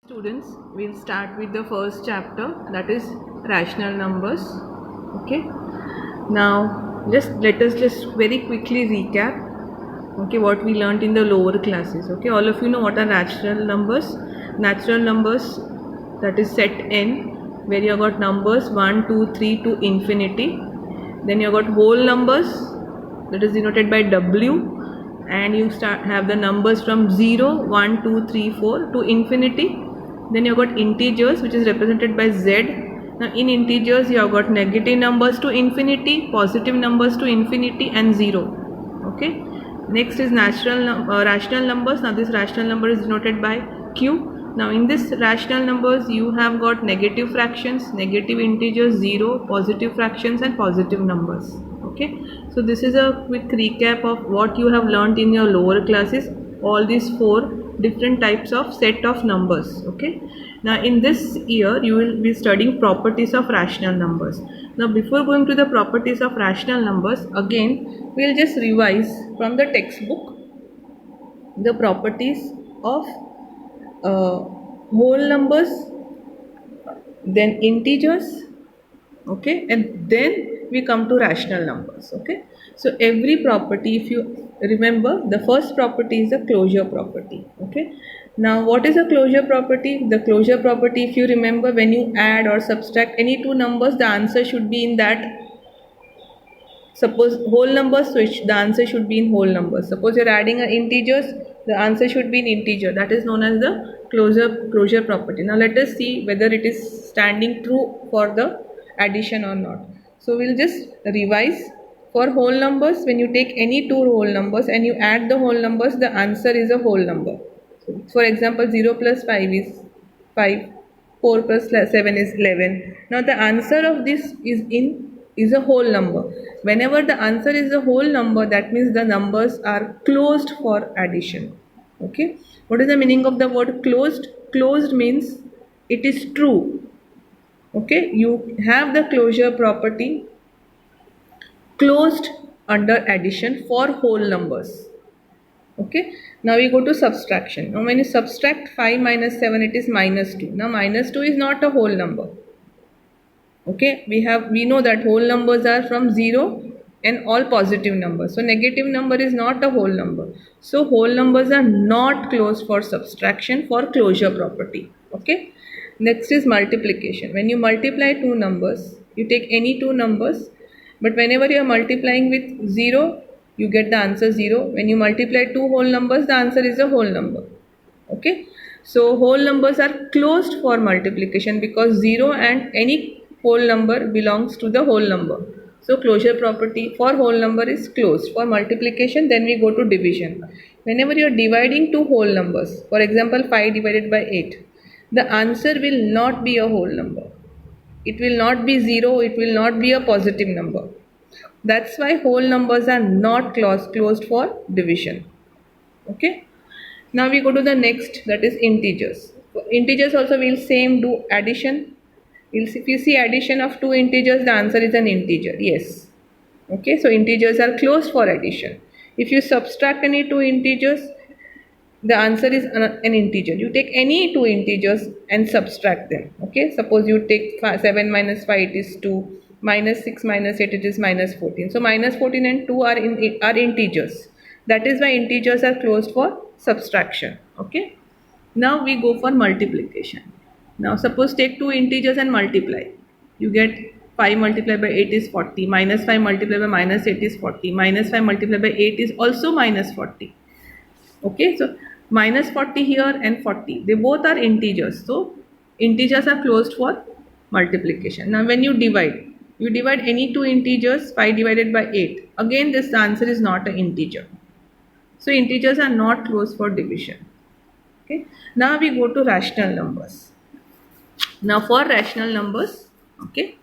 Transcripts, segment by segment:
Students, we'll start with the first chapter, that is rational numbers. Okay, now just let us just very quickly recap, okay, what we learned in the lower classes. Okay, all of you know what are natural numbers, that is set n, where you got numbers 1 2 3 to infinity. Then you got whole numbers, that is denoted by w, and you have the numbers from 0 1 2 3 4 to infinity. Then you have got integers, which is represented by z. Now in integers you have got negative numbers to infinity, positive numbers to infinity, and 0. Okay, next is rational numbers. Now this rational number is denoted by q. Now in this rational numbers you have got negative fractions, negative integers, 0, positive fractions, and positive numbers. Okay, so this is a quick recap of what you have learned in your lower classes, all these 4 different types of set of numbers. Okay, now in this year you will be studying properties of rational numbers. Now before going to the properties of rational numbers, again we will just revise from the textbook the properties of whole numbers, then integers, okay, and then we come to rational numbers. Okay, so every property, if you remember, the first property is the closure property. Okay, now what is a closure property? The closure property, if you remember, when you add or subtract any two numbers, the answer should be in that. Suppose whole numbers, so the answer should be in whole numbers. Suppose you're adding integers, the answer should be in integer. That is known as the closure property. Now let us see whether it is standing true for the addition or not. So we'll just revise. For whole numbers, when you take any two whole numbers and you add the whole numbers, the answer is a whole number. So for example, 0 plus 5 is 5, 4 plus 7 is 11. Now the answer of this is a whole number. Whenever the answer is a whole number, that means the numbers are closed for addition. Okay, what is the meaning of the word closed? Closed means it is true. Okay, you have the closure property closed under addition for whole numbers. Okay, now we go to subtraction. Now when you subtract 5 minus 7, it is minus 2. Now minus 2 is not a whole number. Okay, we know that whole numbers are from 0 and all positive numbers. So negative number is not a whole number. So whole numbers are not closed for subtraction for closure property. Okay, next is multiplication. When you multiply two numbers, you take any two numbers, but whenever you are multiplying with 0, you get the answer 0. When you multiply two whole numbers, the answer is a whole number. Okay, so whole numbers are closed for multiplication because 0 and any whole number belongs to the whole number. So closure property for whole number is closed. For multiplication, then we go to division. Whenever you are dividing two whole numbers, for example 5 divided by 8, the answer will not be a whole number. It will not be 0, it will not be a positive number. That's why whole numbers are not closed for division. Okay, now we go to the next, that is integers. For integers also we will same do addition. If you see addition of two integers, the answer is an integer. Yes. Okay, so integers are closed for addition. If you subtract any two integers, the answer is an integer. You take any two integers and subtract them. Okay, suppose you take 7 minus 5, it is 2, minus 6 minus 8, it is minus 14. So minus 14 and 2 are integers. That is why integers are closed for subtraction. Okay, now we go for multiplication. Now suppose take two integers and multiply. You get 5 multiplied by 8 is 40, minus 5 multiplied by minus 8 is 40, minus 5 multiplied by 8 is also minus 40. Okay, so minus 40 here and 40, they both are integers. So integers are closed for multiplication. Now when you divide any two integers, 5 divided by 8. Again this answer is not an integer. So integers are not closed for division. Okay, now we go to rational numbers. Now for rational numbers, okay,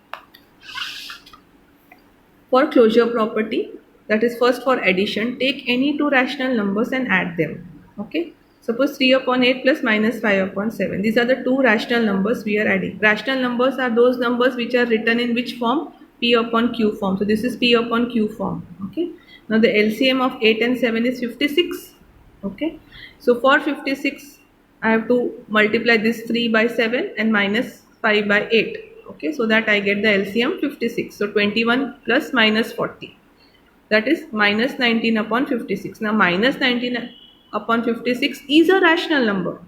for closure property, that is first for addition, take any two rational numbers and add them. Okay, suppose 3 upon 8 plus minus 5 upon 7. These are the two rational numbers we are adding. Rational numbers are those numbers which are written in which form? P upon Q form. So this is P upon Q form. Okay, now the LCM of 8 and 7 is 56. Okay, so for 56, I have to multiply this 3 by 7 and minus 5 by 8. Okay, so that I get the LCM 56. So 21 plus minus 40. That is minus 19 upon 56. Now minus 19 upon 56 is a rational number.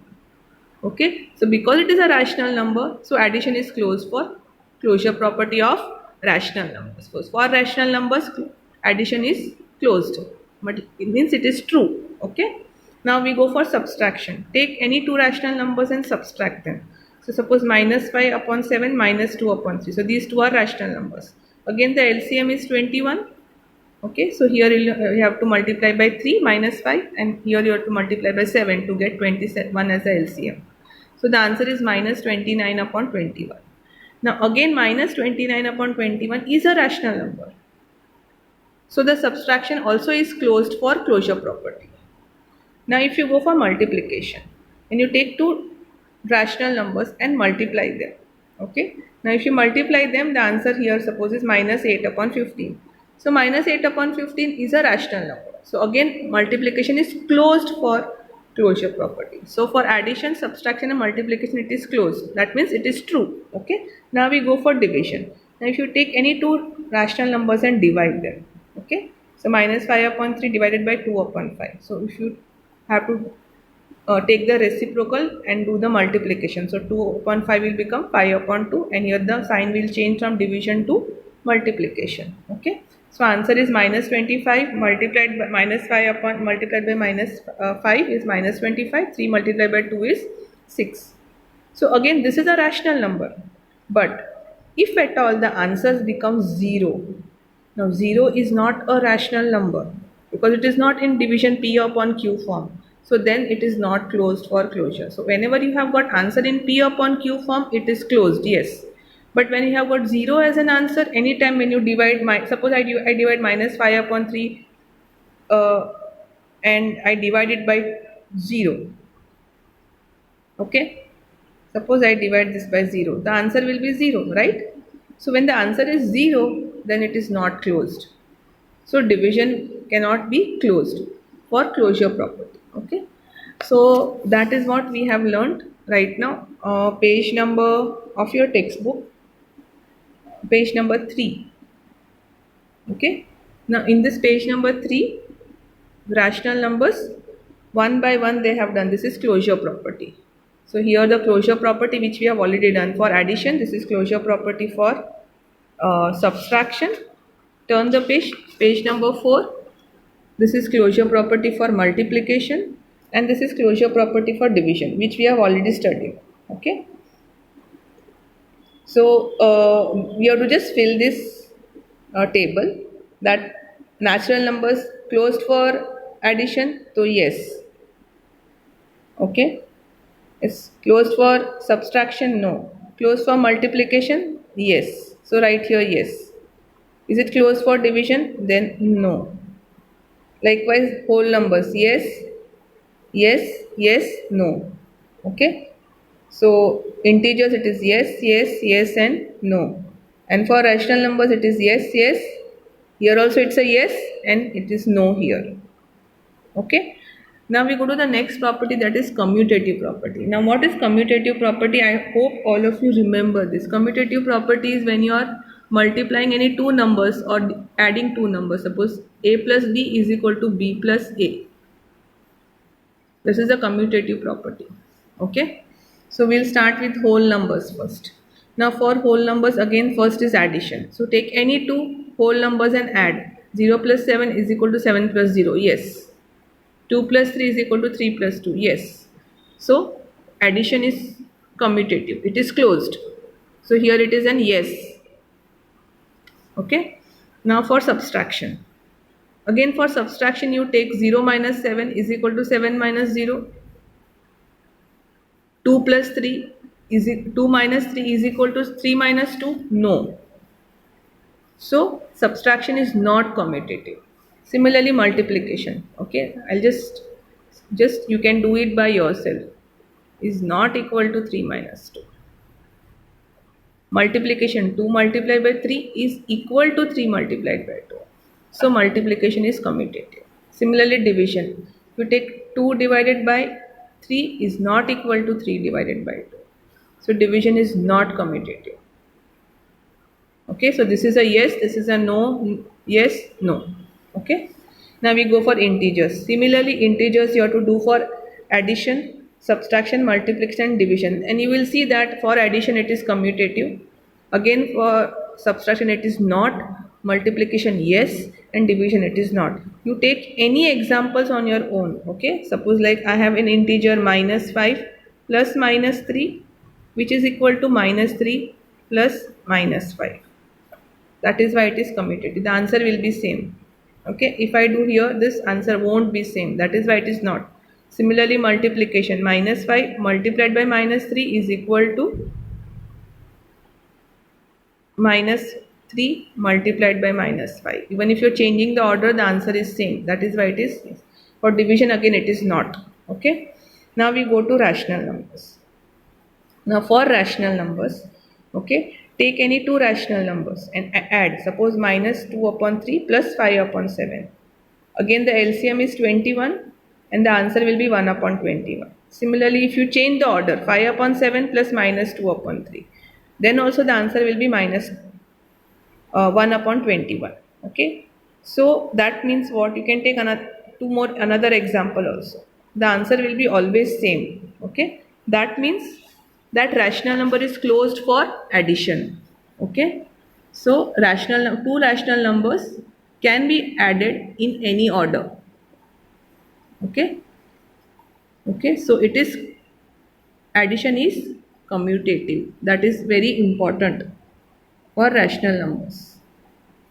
Okay, so because it is a rational number, so addition is closed for closure property of rational numbers. For rational numbers, addition is closed, but it means it is true. Okay, now we go for subtraction. Take any two rational numbers and subtract them. So suppose minus 5 upon 7 minus 2 upon 3. So these two are rational numbers. Again the LCM is 21. Okay, so here you have to multiply by 3 minus 5, and here you have to multiply by 7 to get 21 as a LCM. So the answer is minus 29 upon 21. Now again minus 29 upon 21 is a rational number. So the subtraction also is closed for closure property. Now if you go for multiplication, and you take two rational numbers and multiply them. Okay, now if you multiply them, the answer here suppose is minus 8 upon 15. So minus 8 upon 15 is a rational number. So again multiplication is closed for closure property. So for addition, subtraction and multiplication it is closed. That means it is true. Okay, now we go for division. Now if you take any two rational numbers and divide them. Okay, so minus 5 upon 3 divided by 2 upon 5. So if you have to take the reciprocal and do the multiplication. So 2 upon 5 will become 5 upon 2, and here the sign will change from division to multiplication. Okay, so answer is minus 25 multiplied by minus 5 upon multiplied by minus 5 is minus 25. 3 multiplied by 2 is 6. So again this is a rational number, but if at all the answers become 0. Now 0 is not a rational number because it is not in division P upon Q form. So then it is not closed for closure. So whenever you have got answer in P upon Q form, it is closed, yes. But when you have got 0 as an answer, anytime when you divide, suppose I divide minus 5 upon 3 and I divide it by 0. Okay, suppose I divide this by 0, the answer will be 0, right? So when the answer is 0, then it is not closed. So division cannot be closed for closure property. Okay, so that is what we have learned right now. Page number of your textbook, page number 3. Okay, now in this page number 3, rational numbers one by one they have done. This is closure property. So here the closure property which we have already done for addition. This is closure property for subtraction. Turn the page, page number 4. This is closure property for multiplication, and this is closure property for division, which we have already studied. Okay, so we have to just fill this table that natural numbers closed for addition, so yes. Okay, it's closed for subtraction, no. Closed for multiplication, yes. So write here yes. Is it closed for division? Then no. Likewise whole numbers, yes, yes, yes, no. Okay, so integers it is yes, yes, yes and no, and for rational numbers it is yes, yes. Here also it's a yes and it is no here. Okay, now we go to the next property, that is commutative property. Now what is commutative property? I hope all of you remember this. Commutative property is when you are multiplying any two numbers or adding two numbers. Suppose a plus b is equal to b plus a. This is a commutative property. Okay, so we'll start with whole numbers first. Now for whole numbers, again first is addition. So take any two whole numbers and add. 0 plus 7 is equal to 7 plus 0, yes. 2 plus 3 is equal to 3 plus 2, yes. So addition is commutative, it is closed. So here it is an yes. Okay, now for subtraction. Again for subtraction you take 0 minus 7 is equal to 7 minus 0. 2 plus 3 is 2 minus 3 is equal to 3 minus 2, no. So subtraction is not commutative. Similarly multiplication, okay, I'll just you can do it by yourself, is not equal to 3 minus 2. Multiplication, 2 multiplied by 3 is equal to 3 multiplied by 2. So multiplication is commutative. Similarly division, if you take 2 divided by 3 is not equal to 3 divided by 2. So division is not commutative. Okay, so this is a yes, this is a no, yes, no. Okay, now we go for integers. Similarly, integers you have to do for addition, subtraction, multiplication, and division. And you will see that for addition it is commutative. Again, for subtraction it is not. Multiplication yes, and division it is not. You take any examples on your own. Okay, suppose like I have an integer -5 plus -3, which is equal to -3 plus -5. That is why it is commutative. The answer will be same. Okay, if I do here, this answer won't be same. That is why it is not. Similarly, multiplication, -5 multiplied by -3 is equal to -3 multiplied by -5. Even if you're changing the order, the answer is same. That is why it is same. For division, again it is not. Okay, now we go to rational numbers. Now for rational numbers, okay, take any two rational numbers and add. Suppose -2/3 plus 5/7. Again the LCM is 21 and the answer will be 1/21. Similarly, if you change the order, 5/7 plus -2/3, then also the answer will be minus 1/21. Okay, so that means what? You can take another example also. The answer will be always same. Okay, that means that rational number is closed for addition. Okay, so two rational numbers can be added in any order. Okay, so it is, addition is commutative. That is very important for rational numbers.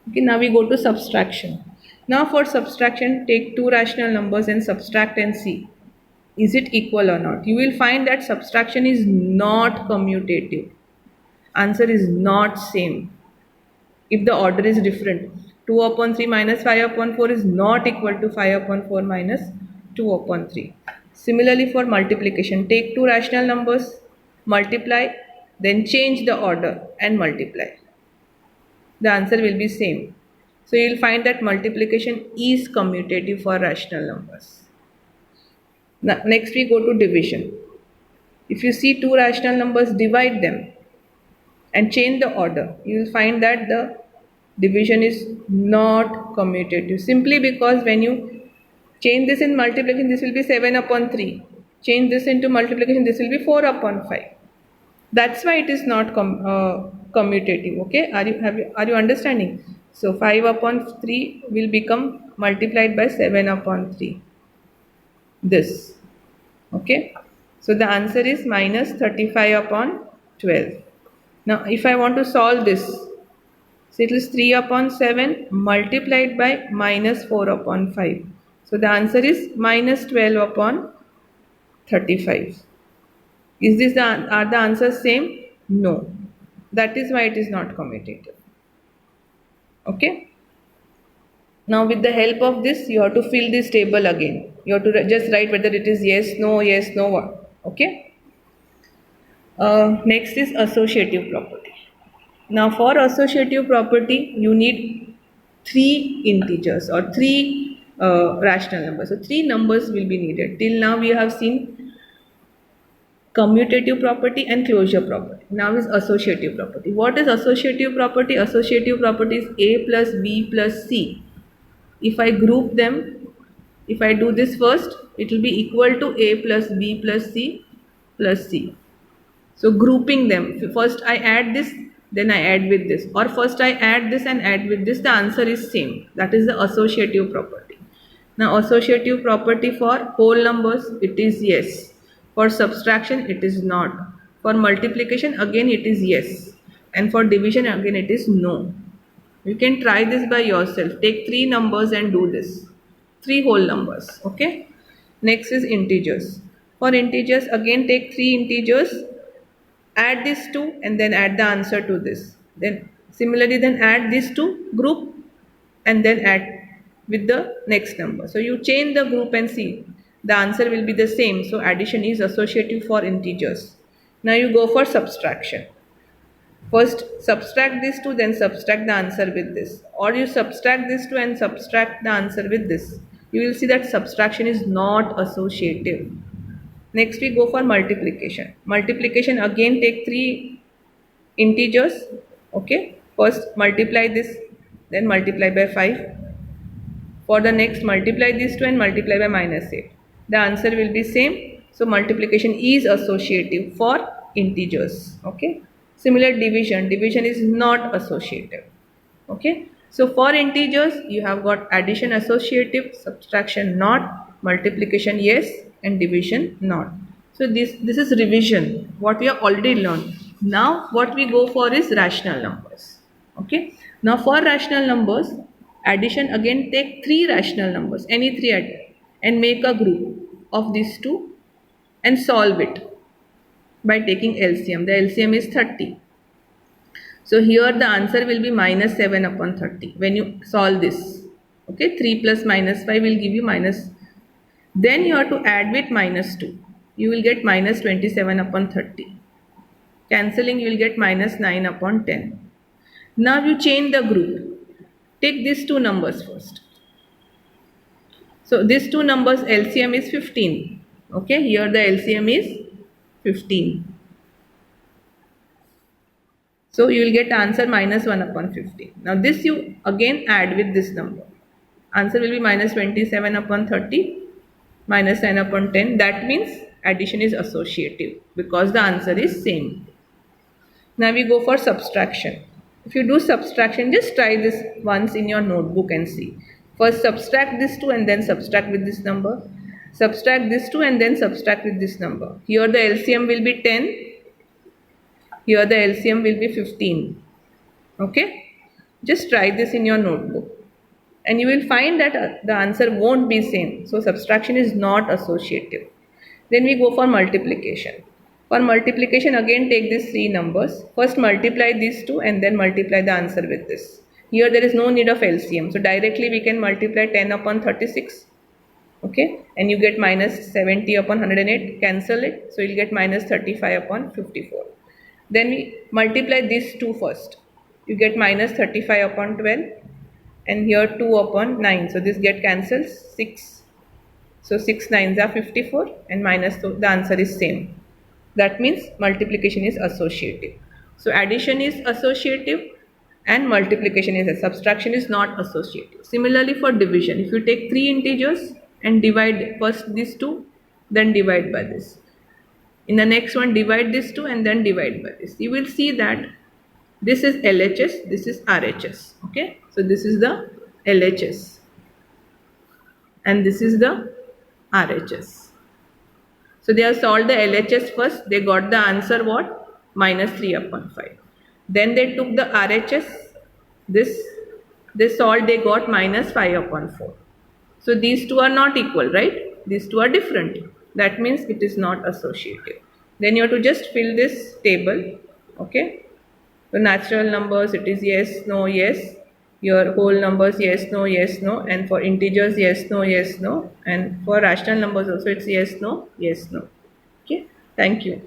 Okay, now we go to subtraction. Now for subtraction, take two rational numbers and subtract and see is it equal or not. You will find that subtraction is not commutative. Answer is not same if the order is different. 2/3 minus 5/4 is not equal to 5/4 minus 2/3. Similarly for multiplication, take two rational numbers, multiply, then change the order and multiply. The answer will be same. So you will find that multiplication is commutative for rational numbers. Now, next we go to division. If you see two rational numbers, divide them and change the order. You will find that the division is not commutative, simply because when you change this in multiplication, this will be 7/3. Change this into multiplication, this will be 4/5. That's why it is not commutative. Okay, are you understanding? So 5/3 will become multiplied by 7/3. This. Okay, so the answer is minus 35/12. Now if I want to solve this, so it is 3/7 multiplied by minus 4/5. So the answer is minus 12/35. Is this are the answers same? No. That is why it is not commutative. Okay. Now with the help of this, you have to fill this table again. You have to just write whether it is yes, no, what. Okay. Next is associative property. Now for associative property, you need three integers or three rational numbers. So three numbers will be needed. Till now we have seen commutative property and closure property. Now is associative property. What is associative property? Associative property is A plus B plus C. If I group them, if I do this first, it will be equal to A plus B plus C plus C. So grouping them, first I add this, then I add with this, or first I add this and add with this, the answer is same. That is the associative property. Now associative property for whole numbers, it is yes. For subtraction, it is not. For multiplication, again it is yes. And for division, again it is no. You can try this by yourself. Take three numbers and do this. Three whole numbers. Okay. Next is integers. For integers, again take three integers, add these two and then add the answer to this. Then similarly, then add these two, group, and then add with the next number. So you change the group and see. The answer will be the same. So addition is associative for integers. Now you go for subtraction. First subtract these two, then subtract the answer with this, or you subtract these two and subtract the answer with this. You will see that subtraction is not associative. Next we go for multiplication. Multiplication, again take 3 integers. Okay, first multiply this, then multiply by 5. For the next, multiply these two and multiply by -8. The answer will be same. So multiplication is associative for integers. Okay. Similar division. Division is not associative. Okay. So for integers, you have got addition associative, subtraction not, multiplication yes, and division not. So this is revision, what we have already learned. Now what we go for is rational numbers. Okay. Now for rational numbers, addition, again take 3 rational numbers, any 3 and make a group of these two and solve it by taking LCM. The LCM is 30. So here the answer will be -7 upon 30 when you solve this. Okay, 3 plus -5 will give you minus. Then you have to add with -2. You will get -27 upon 30. Cancelling, you will get -9 upon 10. Now you change the group. Take these two numbers first. So these two numbers LCM is 15. Okay, here the LCM is 15. So you will get answer -1 upon 15. Now this you again add with this number. Answer will be -27 upon 30, -9 upon 10. That means addition is associative because the answer is same. Now we go for subtraction. If you do subtraction, just try this once in your notebook and see. First subtract this 2 and then subtract with this number. Subtract this 2 and then subtract with this number. Here the LCM will be 10. Here the LCM will be 15. Okay. Just try this in your notebook. And you will find that the answer won't be same. So subtraction is not associative. Then we go for multiplication. For multiplication, again take these 3 numbers. First multiply these 2 and then multiply the answer with this. Here there is no need of LCM. So directly we can multiply 10 upon 36. Okay. And you get -70 upon 108. Cancel it. So you'll get -35 upon 54. Then we multiply these 2 first. You get -35 upon 12. And here 2 upon 9. So this get cancelled. 6. So 6 9s are 54 and -2. The answer is same. That means multiplication is associative. So addition is associative and multiplication is subtraction is not associative. Similarly for division, if you take 3 integers and divide first these 2, then divide by this. In the next one, divide this 2 and then divide by this. You will see that this is LHS, this is RHS. Okay, so this is the LHS and this is the RHS. So they have solved the LHS first. They got the answer what? -3 upon 5. Then they took the RHS. They solved, they got -5 upon 4. So these two are not equal, right? These two are different. That means it is not associative. Then you have to just fill this table. Okay. So natural numbers, it is yes, no, yes. Your whole numbers, yes, no, yes, no. And for integers, yes, no, yes, no. And for rational numbers also, it's yes, no, yes, no. Okay. Thank you.